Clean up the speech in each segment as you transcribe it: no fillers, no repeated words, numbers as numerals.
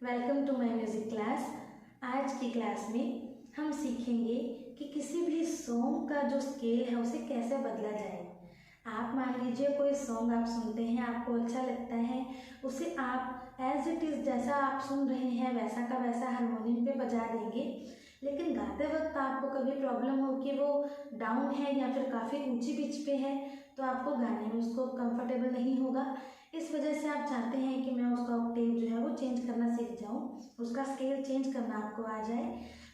Welcome to my music class. आज की class में हम सीखेंगे कि किसी भी सॉन्ग का जो स्केल है उसे कैसे बदला जाए। आप मान लीजिए कोई सॉन्ग आप सुनते हैं, आपको अच्छा लगता है, उसे आप एज इट इज़ जैसा आप सुन रहे हैं वैसा का वैसा हारमोनियम पे बजा देंगे, लेकिन गाते वक्त आपको कभी प्रॉब्लम हो कि वो डाउन है या फिर काफ़ी ऊंची पिच पे है, तो आपको गाने में उसको कंफर्टेबल नहीं होगा। इस वजह से आप चाहते हैं कि मैं उसका ऑक्टेव जो है वो चेंज करना सीख जाऊं, उसका स्केल चेंज करना आपको आ जाए।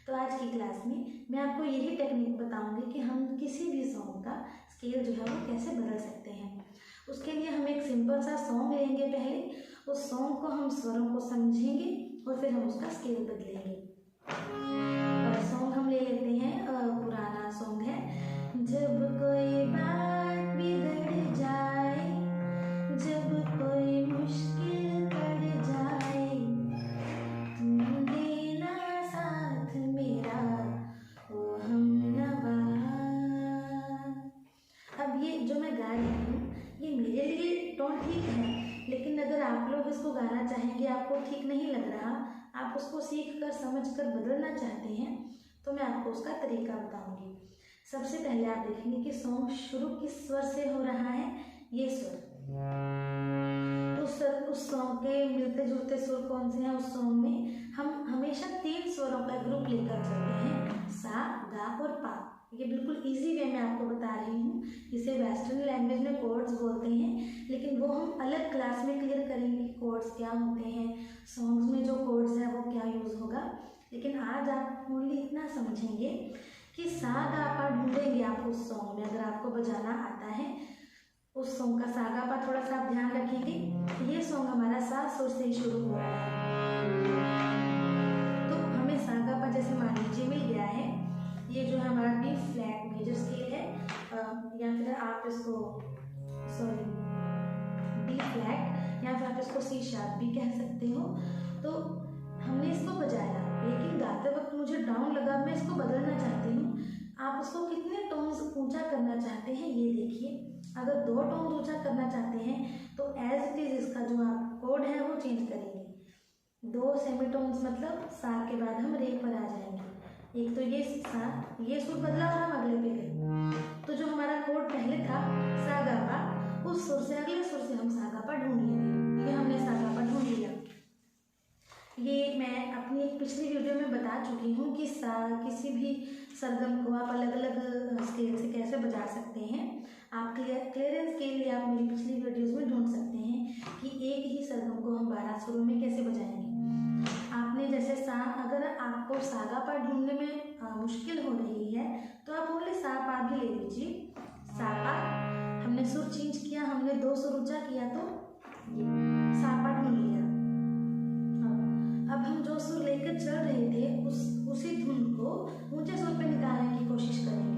तो आज की क्लास में मैं आपको यही टेक्निक बताऊंगी कि हम किसी भी सॉन्ग का स्केल जो है वो कैसे बदल सकते हैं। उसके लिए हम एक सिंपल सा सॉन्ग लेंगे, पहले उस सॉन्ग को हम स्वरों को समझेंगे और फिर हम उसका स्केल बदलेंगे। सॉन्ग हम ले लेते हैं, पुराना सॉन्ग है। जब कोई बात बिगड़ जाए, जब कोई मुश्किल पड़ जाए, तुम देना साथ मेरा ओ हमनवा। अब ये जो मैं गा रही हूँ ये मेरे लिए टोन ठीक है, लेकिन अगर आप लोग इसको गाना चाहेंगे, आपको ठीक नहीं लग रहा, आप उसको सीख कर समझ कर बदलना चाहते हैं, तो मैं आपको उसका तरीका बताऊंगी। सबसे पहले आप देखेंगे कि सॉन्ग शुरू किस स्वर से हो रहा है। ये स्वर, उस सॉन्ग के मिलते जुलते स्वर कौन से हैं। उस सॉन्ग में हम हमेशा 3 स्वरों का ग्रुप लेकर चलते हैं, सा, गा और पा। ये बिल्कुल इजी वे में आपको बता रही हूँ। इसे वेस्टर्न लैंग्वेज में कोड्स बोलते हैं, लेकिन वो हम अलग क्लास में क्लियर करेंगे कि कोड्स क्या होते हैं, सॉन्ग्स में जो कोड्स है वो क्या यूज़ होगा। लेकिन आज आप ओनली इतना समझेंगे कि सा गा पा ढूंढेंगे आप उस सॉन्ग में, अगर आपको बजाना आता है। उस सॉन्ग का सा गा पा थोड़ा सा आप ध्यान रखेंगे। ये सॉन्ग हमारा सा सुर से ही शुरू हो रहा है, तो हमें सा गा पा जैसे मान लीजिए मिल गया है। ये जो है हमारा बी फ्लैट मेजर स्केल है, या फिर आप इसको बी फ्लैट या फिर आप इसको सी शार्प भी कह सकते हो। तो हमने इसको बजाया, लेकिन गाते वक्त मुझे डाउन लगा, मैं इसको बदलना चाहती हूँ। आप उसको कितने टोन्स ऊंचा करना चाहते हैं ये देखिए। अगर 2 टोन ऊंचा करना चाहते हैं तो एज इट इज इसका जो आप कोड है वो चेंज करेंगे। 2 सेमीटोन्स मतलब सा के बाद हम रे पर आ जाएंगे। एक तो ये सा, ये सुर बदला और हम अगले पे गए, तो जो हमारा कोड पहले था सा गा पा, उस सुर से अगले सुर से हम सा गा पा ढूंढ लेंगे। ये हमने सा गा पा ढूंढ लिया। ये मैं अपनी एक पिछली वीडियो में बता चुकी हूँ कि सा किसी भी सरगम को आप अलग अलग स्केल से कैसे बजा सकते हैं। आप क्लियरेंस के लिए आप मेरी पिछली वीडियोस में ढूंढ सकते हैं कि एक ही सरगम को हम 12 सुरों में कैसे बजाएंगे। आपने जैसे सा, अगर आपको सा गा पा ढूंढने में मुश्किल हो रही है तो आप ओनली सा पा भी ले लीजिए। सा पा हमने सुर चेंज किया, हमने 2 सुर ऊंचा किया तो सा पा ढूंढ लिया। अब हम जो सुर लेकर चल रहे थे उसी धुन को ऊंचे सुर पे निकालने की कोशिश करेंगे।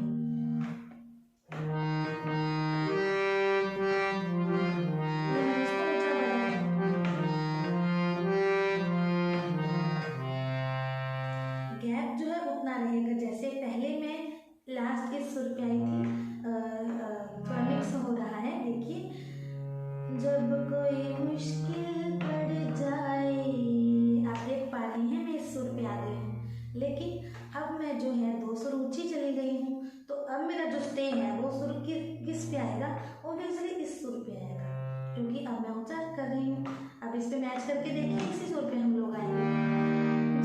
गैप जो है उतना रहेगा, जैसे पहले मैं लास्ट के सुर पे आई थी, थोड़ा मिक्स हो रहा है। देखिए, जब कोई मुश्किल पड़ जाए, आप देख पा रही हैं मैं इस सुर पे आ गई हूँ, लेकिन अब मैं जो है 2 सुर ऊंची चली गई हूँ, तो अब मेरा जो स्टे है वो सुर किस पे आएगा, ऑब्वियसली इस सुर पे आएगा, क्योंकि अब मैं ऊंचा कर रही हूँ। अब इस पे मैच करके देखिए, इसी सुर पे हम लोग आएंगे।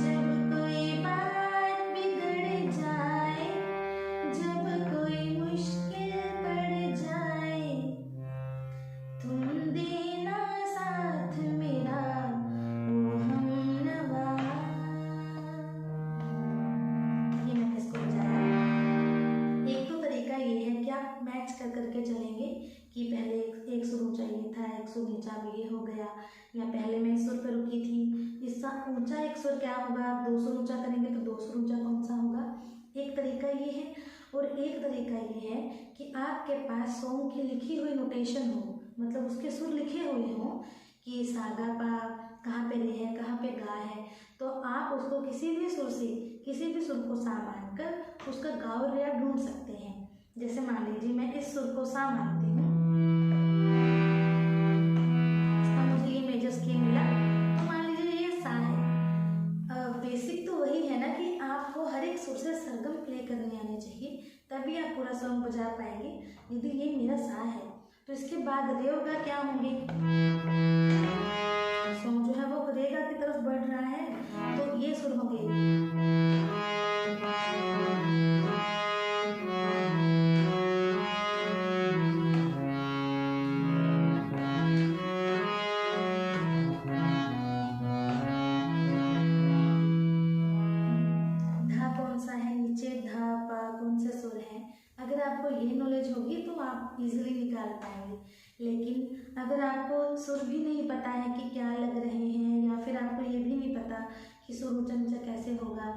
जब कोई बात बिगड़ जाए, जब कोई मुश्किल पड़ जाए, तुम देना साथ मेरा ओ हमनवा। ये मैंने इसको बजाया। एक तो तरीका ये है कि आप मैच कर करके चलेंगे कि पहले एक सुर ऊंचा ये था, एक सुर नीचा भी ये हो गया, या पहले मैं इस सुर पर रुकी थी, इसका ऊंचा एक सुर क्या होगा, आप 2 सुर ऊंचा करेंगे तो 2 सुर ऊंचा कौन सा होगा। एक तरीका ये है, और एक तरीका ये है कि आपके पास सॉन्ग की लिखी हुई नोटेशन हो, मतलब उसके सुर लिखे हुए हों कि सा गा पा कहाँ पे रे है, कहाँ पे गा है, तो आप उसको किसी भी सुर से, किसी भी सुर को सा मानकर उसका गा और रे ढूंढ सकते हैं। जैसे मान लीजिए मैं इस सुर को सा मानती हूँ, इसका मुझे ये मेजर स्केल मिला, तो मान लीजिए ये सा है। बाद रे होगा क्या होंगे, सॉन्ग जो है वो रे गा की तरफ बढ़ रहा है, तो ये सुर होंगे। धा कौन सा है नीचे, धा पा कौन से सुर है, अगर आपको ये नॉलेज होगी तो आप इजीली निकाल पाएंगे। लेकिन अगर आपको सुर भी नहीं पता है कि क्या लग रहे हैं, या फिर आपको ये भी नहीं पता कि सुर ऊंचा नीचा कैसे होगा,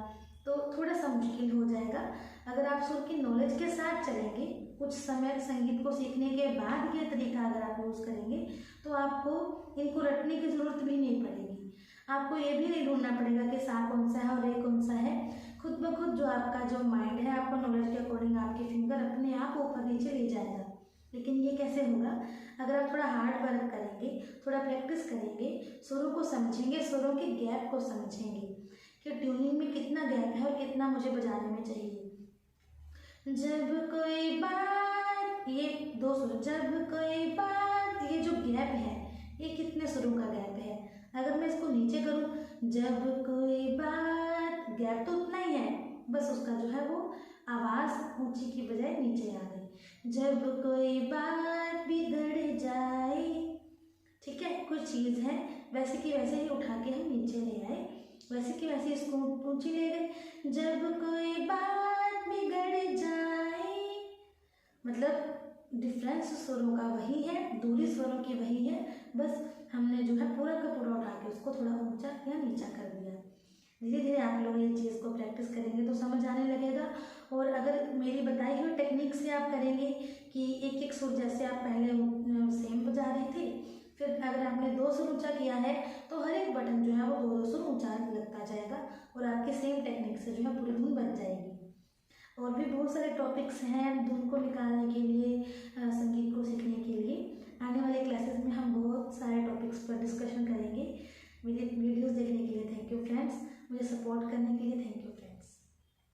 तो थोड़ा सा मुश्किल हो जाएगा। अगर आप सुर की नॉलेज के साथ चलेंगे, कुछ समय संगीत को सीखने के बाद ये तरीका अगर आप यूज़ करेंगे, तो आपको इनको रटने की ज़रूरत भी नहीं पड़ेगी। आपको ये भी नहीं ढूंढना पड़ेगा कि सा कौन सा है और रे कौन सा है। खुद ब खुद जो आपका जो माइंड है, आपको नॉलेज के अकॉर्डिंग आपके फिंगर अपने आप ऊपर नीचे ले जाएगा। लेकिन ये कैसे होगा, अगर आप थोड़ा हार्ड वर्क करेंगे, थोड़ा प्रैक्टिस करेंगे, सुरों को समझेंगे, सुरों के गैप को समझेंगे कि ट्यूनिंग में कितना गैप है और कितना मुझे बजाने में चाहिए। जब कोई बात, ये दो सुर, जब कोई बात, ये जो गैप है ये कितने सुरों का गैप है। अगर मैं इसको नीचे करूँ, जब कोई बात, गैप तो उतना ही है, बस उसका जो है वो आवाज़ ऊंची की बजाय नीचे आ गई। जब कोई बात बिगड़ जाए, ठीक है, कुछ चीज़ है वैसे की वैसे ही उठा के हम नीचे ले आए, वैसे की वैसे इसको ऊंची ले गए। जब कोई बात बिगड़ जाए, मतलब डिफरेंस स्वरों का वही है, दूरी स्वरों की वही है, बस हमने जो है पूरा का पूरा उठा के उसको थोड़ा ऊंचा या नीचा कर दिया। धीरे धीरे आप लोग ये चीज़ को प्रैक्टिस करेंगे तो समझ आने लगेगा। और अगर मेरी बताई हुई टेक्निक से आप करेंगे कि एक एक सुर जैसे आप पहले सेम बजा रहे थे, फिर अगर आपने दो सुर ऊंचा किया है तो हर एक बटन जो है वो दो दो सुर ऊंचा लगता जाएगा और आपकी सेम टेक्निक से जो है पूरी धुन बन जाएगी। और भी बहुत सारे टॉपिक्स हैं धुन को निकालने के लिए, संगीत को सीखने